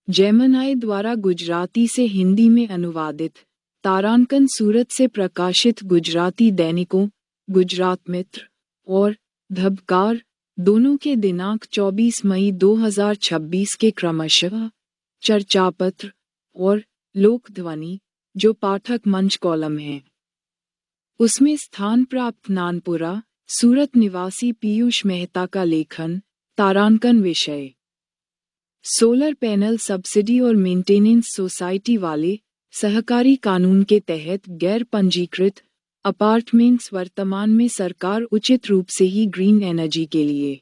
Gemini द्वारा गुजराती से हिंदी में अनुवादित। तारांकन सूरत से प्रकाशित गुजराती दैनिकों गुजरात मित्र और धबकार दोनों के दिनांक 24 मई 2026 के क्रमशः चर्चापत्र और लोकध्वनि, जो पाठक मंच कॉलम है, उसमें स्थान प्राप्त नानपुरा सूरत निवासी पीयूष मेहता का लेखन तारांकन विषय। सोलर पैनल सब्सिडी और मेंटेनेंस सोसाइटी वाले सहकारी कानून के तहत गैर पंजीकृत अपार्टमेंट्स वर्तमान में सरकार उचित रूप से ही ग्रीन एनर्जी के लिए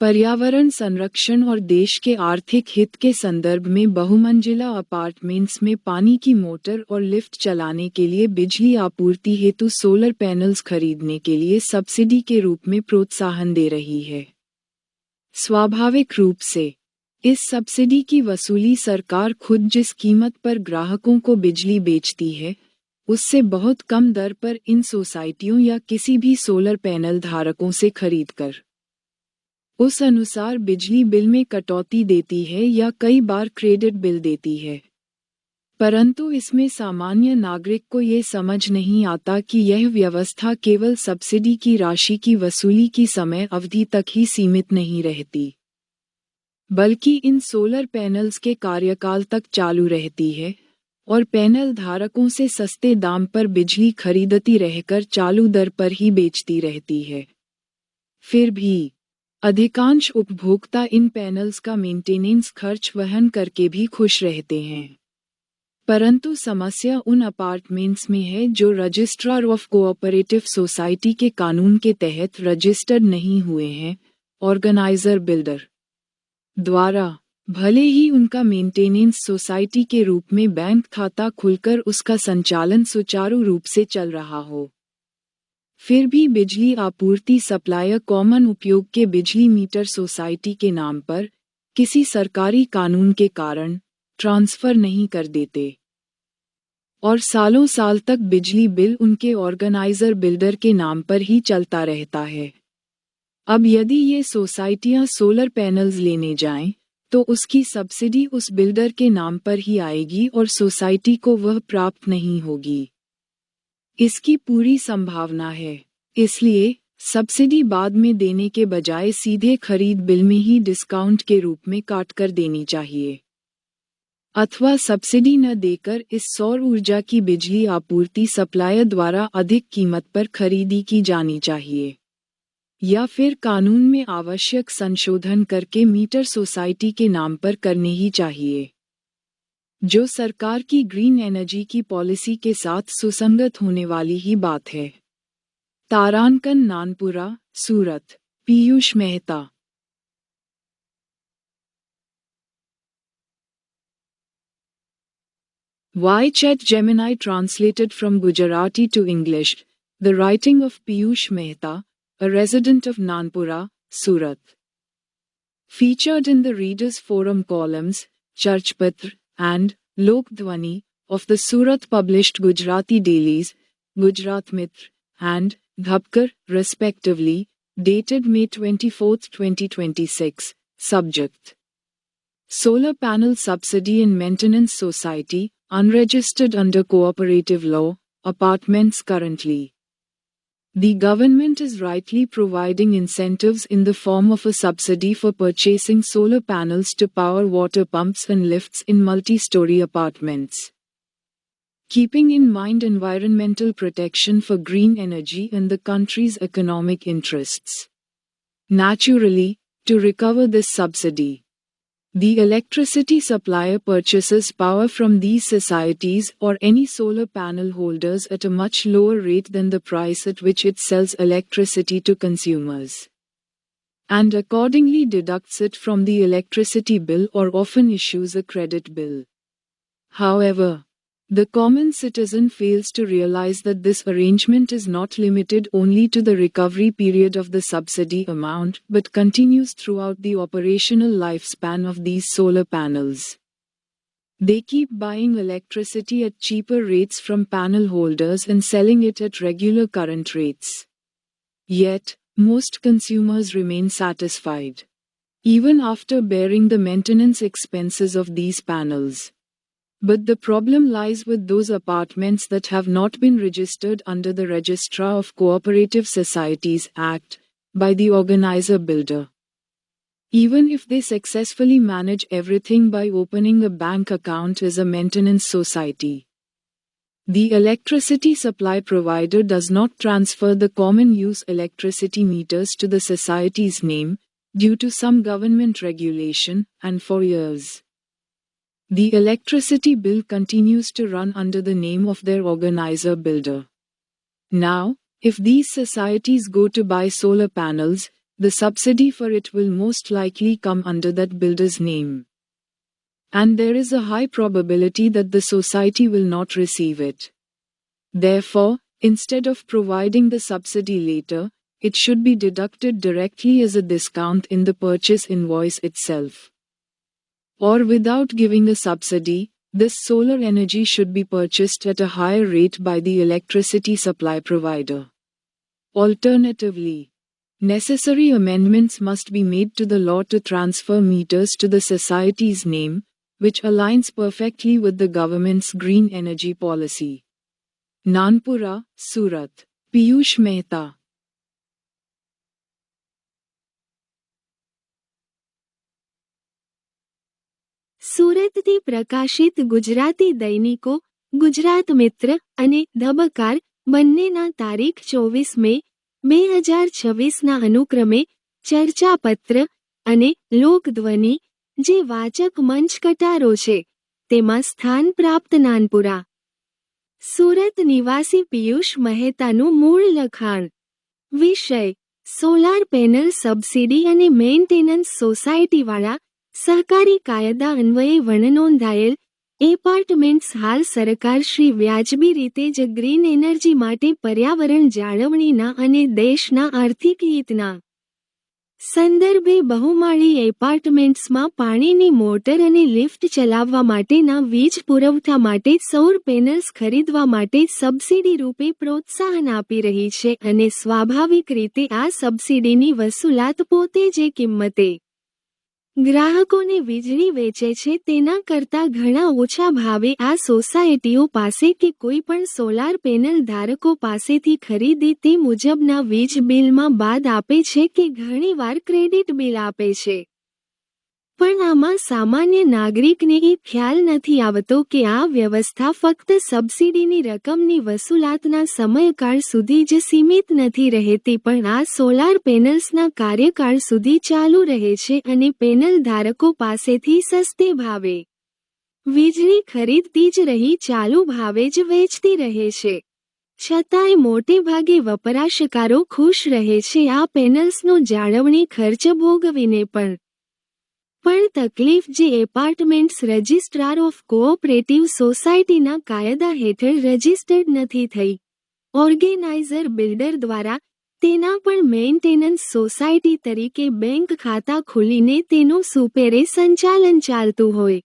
पर्यावरण संरक्षण और देश के आर्थिक हित के संदर्भ में बहुमंजिला अपार्टमेंट्स में पानी की मोटर और लिफ्ट चलाने के लिए बिजली आपूर्ति हेतु सोलर पैनल्स खरीदने के लिए सब्सिडी के रूप में प्रोत्साहन दे रही है। स्वाभाविक रूप से इस सब्सिडी की वसूली सरकार खुद जिस कीमत पर ग्राहकों को बिजली बेचती है, उससे बहुत कम दर पर इन सोसाइटियों या किसी भी सोलर पैनल धारकों से खरीदकर उस अनुसार बिजली बिल में कटौती देती है या कई बार क्रेडिट बिल देती है। परंतु इसमें सामान्य नागरिक को ये समझ नहीं आता कि यह व्यवस्था केवल सब्सिडी की राशि की वसूली की समय अवधि तक ही सीमित नहीं रहती, बल्कि इन सोलर पैनल्स के कार्यकाल तक चालू रहती है और पैनल धारकों से सस्ते दाम पर बिजली खरीदती रहकर चालू दर पर ही बेचती रहती है। फिर भी अधिकांश उपभोक्ता इन पैनल्स का मेंटेनेंस खर्च वहन करके भी खुश रहते हैं। परंतु समस्या उन अपार्टमेंट्स में है जो रजिस्ट्रार ऑफ कोऑपरेटिव सोसाइटी के कानून के तहत रजिस्टर्ड नहीं हुए हैं। ऑर्गेनाइजर बिल्डर द्वारा भले ही उनका मेंटेनेंस सोसाइटी के रूप में बैंक खाता खुलकर उसका संचालन सुचारू रूप से चल रहा हो, फिर भी बिजली आपूर्ति सप्लायर कॉमन उपयोग के बिजली मीटर सोसाइटी के नाम पर किसी सरकारी कानून के कारण ट्रांसफर नहीं कर देते और सालों साल तक बिजली बिल उनके ऑर्गेनाइजर बिल्डर के नाम पर ही चलता रहता है। अब यदि ये सोसाइटियां सोलर पैनल्स लेने जाएं, तो उसकी सब्सिडी उस बिल्डर के नाम पर ही आएगी और सोसाइटी को वह प्राप्त नहीं होगी। इसकी पूरी संभावना है। इसलिए सब्सिडी बाद में देने के बजाय सीधे खरीद बिल में ही डिस्काउंट के रूप में काट कर देनी चाहिए, अथवा सब्सिडी न देकर इस सौर ऊर्जा की बिजली आपूर्ति सप्लायर द्वारा अधिक कीमत पर खरीदी की जानी चाहिए, या फिर कानून में आवश्यक संशोधन करके मीटर सोसाइटी के नाम पर करने ही चाहिए, जो सरकार की ग्रीन एनर्जी की पॉलिसी के साथ सुसंगत होने वाली ही बात है। तारांकन नानपुरा सूरत Piyush Mehta. Chat Gemini translated from Gujarati to English. The writing of Piyush Mehta, a resident of Nanpura, Surat. Featured in the Readers Forum columns, Charchpatra and Lokdhwani of the Surat published Gujarati dailies, Gujarat Mitra and Dhapkar, respectively, dated May 24, 2026. Subject: Solar Panel Subsidy and Maintenance Society, unregistered under cooperative law, apartments currently. The government is rightly providing incentives in the form of a subsidy for purchasing solar panels to power water pumps and lifts in multi-story apartments. Keeping in mind environmental protection for green energy and the country's economic interests. Naturally, to recover this subsidy, the electricity supplier purchases power from these societies or any solar panel holders at a much lower rate than the price at which it sells electricity to consumers, and accordingly deducts it from the electricity bill or often issues a credit bill. However, the common citizen fails to realize that this arrangement is not limited only to the recovery period of the subsidy amount but continues throughout the operational lifespan of these solar panels. They keep buying electricity at cheaper rates from panel holders and selling it at regular current rates. Yet, most consumers remain satisfied. even after bearing the maintenance expenses of these panels. But the problem lies with those apartments that have not been registered under the Registrar of Cooperative Societies Act by the organizer builder. Even if they successfully manage everything by opening a bank account as a maintenance society, the electricity supply provider does not transfer the common use electricity meters to the society's name due to some government regulation, and for years, the electricity bill continues to run under the name of their organizer builder. Now, if these societies go to buy solar panels, the subsidy for it will most likely come under that builder's name. And there is a high probability that the society will not receive it. Therefore, instead of providing the subsidy later, it should be deducted directly as a discount in the purchase invoice itself. Or without giving a subsidy, this solar energy should be purchased at a higher rate by the electricity supply provider. Alternatively, necessary amendments must be made to the law to transfer meters to the society's name, which aligns perfectly with the government's green energy policy. Nanpura, Surat. Piyush Mehta. સુરતથી પ્રકાશિત ગુજરાતી દૈનિકો ગુજરાત મિત્ર અને ધબકાર બંનેના તારીખ 24 મે 2026ના અનુક્રમે ચર્ચાપત્ર અને લોકધ્વનિ જે વાચક મંચ કટારો છે તેમાં સ્થાન પ્રાપ્ત નાનપુરા. સુરત નિવાસી પિયુષ મહેતાનું મૂળ લખાણ. વિષય: સોલાર પેનલ સબસિડી અને મેન્ટેનન્સ સોસાયટીવાળા સહકારી કાયદા અન્વયે વણનોંધાયેલ એપાર્ટમેન્ટ્સ હાલ સરકાર શ્રી વ્યાજબી રીતે જ ગ્રીન એનર્જી માટે પર્યાવરણ જાળવણીના અને દેશના આર્થિક હિતના સંદર્ભે બહુમાળી એપાર્ટમેન્ટ્સમાં પાણીની મોટર અને લિફ્ટ ચલાવવા માટેના વીજ પુરવઠા માટે સૌર પેનલ્સ ખરીદવા માટે સબસિડી રૂપે પ્રોત્સાહન આપી રહી છે અને સ્વાભાવિક રીતે આ સબસિડીની વસૂલાત પોતે જે કિંમતે ગ્રાહકોને વીજળી વેચે છે તેના કરતાં ઘણા ઓછા ભાવે આ સોસાયટીઓ પાસે કે કોઈ પણ સોલાર પેનલ ધારકો પાસેથી ખરીદે તે મુજબના વીજ બિલમાં બાદ આપે છે કે ઘણીવાર ક્રેડિટ બિલ આપે છે. પણ આમાં સામાન્ય નાગરિકને એ ખ્યાલ નથી આવતો કે આ વ્યવસ્થા ફક્ત સબસિડીની રકમની વસૂલાતના સમયકાળ સુધી જ સીમિત નથી રહેતી પણ આ સોલાર પેનલ્સના કાર્યકાળ સુધી ચાલુ રહે છે અને પેનલ ધારકો પાસેથી સસ્તે ભાવે વીજળી ખરીદતી જ રહી ચાલુ ભાવે જ વેચતી રહે છે. છતાંય મોટે ભાગે વપરાશકારો ખુશ રહે છે આ પેનલ્સનો જાળવણી ખર્ચ ભોગવીને પણ તકલીફ જે એપાર્ટમેન્ટ્સ રજિસ્ટ્રાર ઓફ કોઓપરેટિવ સોસાયટીના કાયદા હેઠળ રજિસ્ટર્ડ નથી થઈ. ઓર્ગેનાઇઝર બિલ્ડર દ્વારા તેના પણ મેન્ટેનન્સ સોસાયટી તરીકે બેંક ખાતા ખોલીને તેનું સુપેરે સંચાલન ચાલતું હોય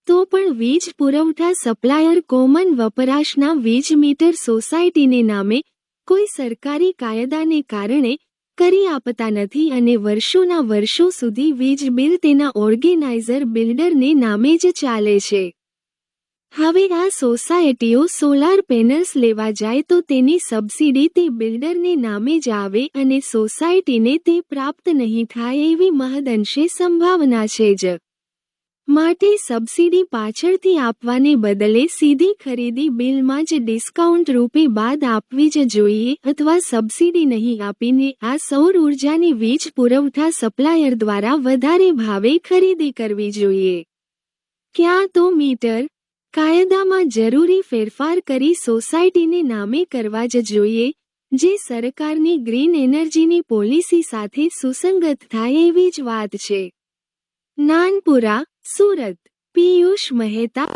તો પણ વીજ પુરવઠા સપ્લાયર કોમન વપરાશના વીજ મીટર સોસાયટીને નામે કોઈ સરકારી કાયદાને કારણે કરી આપતા નથી અને વર્ષોના વર્ષો સુધી વીજ બિલ તેના ઓર્ગેનાઇઝર બિલ્ડરને નામે જ ચાલે છે. હવે આ સોસાયટીઓ સોલાર પેનલ્સ લેવા જાય તો તેની સબસિડી તે બિલ્ડરને નામે જ આવે અને સોસાયટીને તે પ્રાપ્ત નહીં થાય એવી મહદઅંશે સંભાવના છે જ. માટે સબસિડી પાછળથી આપવાને બદલે સીધી ખરીદી બિલમાં જ ડિસ્કાઉન્ટ રૂપે બાદ આપવી જ જોઈએ અથવા સબસિડી નહીં આપીને આ સૌર ઉર્જાની વીજ પુરવઠા સપ્લાયર દ્વારા વધારે ભાવે ખરીદી કરવી જોઈએ. ક્યાં તો મીટર કાયદામાં જરૂરી ફેરફાર કરી સોસાયટીને નામે કરવા જ જોઈએ જે સરકારની ગ્રીન એનર્જીની પોલિસી સાથે સુસંગત થાય એવી જ વાત છે. નાનપુરા, સુરત. પિયુષ મહેતા.